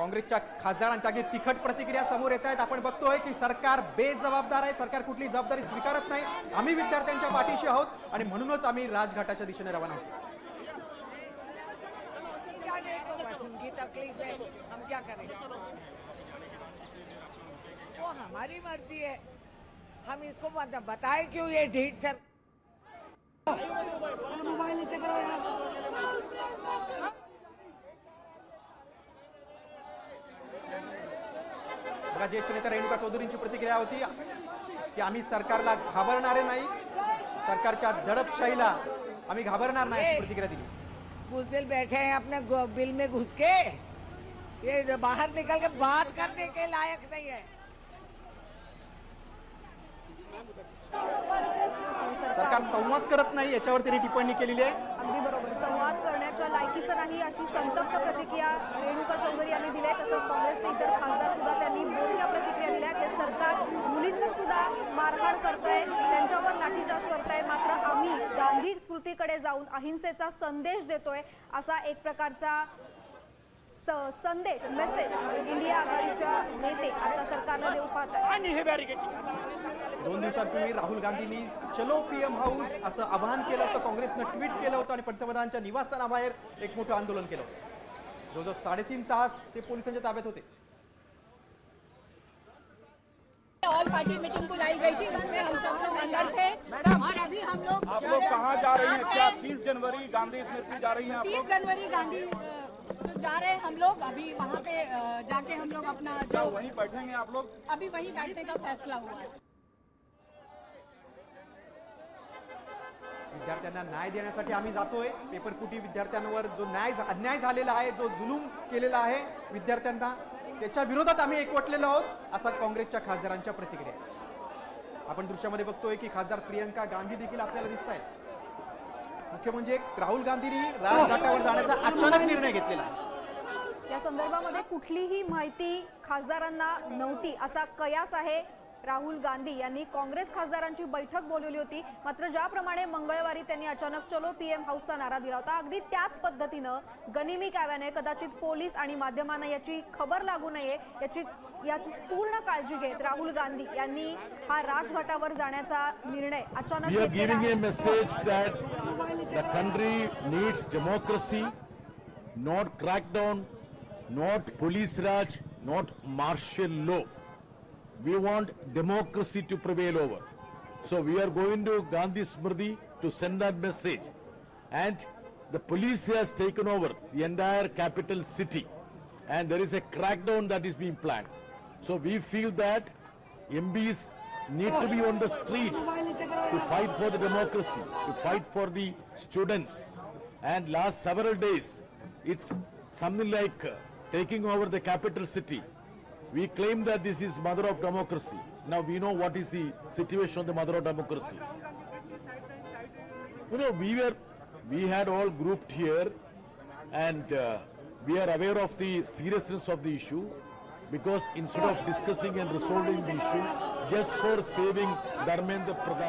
काँग्रेसच्या खासदारांच्या अगदी तिखट प्रतिक्रिया समोर येत आहेत। आपण बघतोय की सरकार बेजबाबदार आहे, सरकार कुठली जबाबदारी स्वीकारत नाही। आम्ही विद्यार्थ्यांच्या पाठीशी आहोत आणि म्हणूनच आम्ही राजघाटाच्या दिशेने रवाना आहोत। उनकी तकलीफ है, हम क्या करें? वो हमारी मर्जी है, हम इसको बताए क्यों ये ढीठ सर। बघा, ज्येष्ठ नेता रेणुका चौधरींची प्रतिक्रिया होती की आम्ही सरकारला घाबरणारे नाही, सरकारच्या दडपशाहीला आम्ही घाबरणार नाही अशी प्रतिक्रिया दिली। बुजदिल बैठे हैं अपने बिल में घुस के, ये बाहर निकल के बात करने के लायक नहीं है। सरकार संवाद करत नाही याच्यावर त्यांनी टिप्पणी केलेली आहे। अगदी बरोबर, संवाद करण्याच्या लायकीचं नाही अशी संतप्त प्रतिक्रिया रेणुका चौधरी यांनी दिली आहे। तसंच काँग्रेसचे इतर खासदार सुद्धा त्यांनी बोलक्या प्रतिक्रिया दिल्या आहेत। हे सरकार मुलींवर सुद्धा मारहाण करतंय, त्यांच्यावर लाठीचार्ज करतंय, मात्र आम्ही गांधी स्मृतीकडे जाऊन अहिंसेचा संदेश देतोय असा एक प्रकारचा संदेश मेसेज इंडिया आघाडीच्या नेते आता सरकारला देऊ पाहत आहेत। 2 दिवसांपूर्वी राहुल गांधींनी चलो पीएम हाऊस असं आवाहन केलं होतं, काँग्रेसनं ट्विट केलं होतं आणि पंतप्रधानांच्या निवासस्थानाबाहेर एक मोठं आंदोलन केलं होतं। जवळजवळ 3.5 तास ते पोलिसांच्या ताब्यात होते। ऑल पार्टी मीटिंग बुलाई गई थी, उसमें हम सब लोग अंदर थे और अभी हम लोग आप लोग कहाँ जा रही हैं? क्या 30 जनवरी गांधी स्मृति जा रही हैं आप 30 लोग? जनवरी गांधी तो जा रहे हैं हम लोग। अभी वहाँ पे जाके हम लोग अपना क्या वहीं बैठेंगे आप लोग? अभी वहीं बैठने का फैसला हुआ है। विद्यार्थ्यांना न्याय देण्यासाठी आम्ही जातोय। पेपरफुटी विद्यार्थ्यांवर जो अन्याय झालेला आहे, जो जुलूम केलेला आहे विद्यार्थ्यांना, त्याच्या विरोधात आम्ही एकवटलेलो आहोत असा काँग्रेसच्या खासदारांच्या प्रतिक्रिया। आपण दृश्यामध्ये बघतोय की खासदार प्रियंका गांधी देखील आपल्याला दिसत आहेत। मुख्य म्हणजे राहुल गांधींनी राजघाटावर जाण्याचा अचानक निर्णय घेतलेला आहे। या संदर्भामध्ये कुठलीही माहिती खासदारांना नव्हती असा कयास आहे। राहुल गांधी यांनी काँग्रेस खासदारांची बैठक बोलवली होती, मात्र ज्याप्रमाणे मंगळवारी त्यांनी अचानक चलो पीएम हाऊसचा नारा दिला होता, अगदी त्याच पद्धतीनं गनिमी काव्याने कदाचित पोलीस आणि माध्यमांना याची खबर लागू नये याची पूर्ण काळजी घेत राहुल गांधी यांनी हा राजघाटावर जाण्याचा निर्णय अचानक घेतला आहे। We are giving a message that the country needs democracy, not crackdown, not police raj, not martial law. We want democracy to prevail over. So we are going to Gandhi Smriti to send that message. And the police has taken over the entire capital city. And there is a crackdown that is being planned. So we feel that MPs need to be on the streets to fight for the democracy, to fight for the students. And last several days, it's something like taking over the capital city. We claim that this is mother of democracy. Now we know what is the situation of the mother of democracy. You know, we had all grouped here, and we are aware of the seriousness of the issue, because instead of discussing and resolving the issue just for saving Dharmendra Pradhan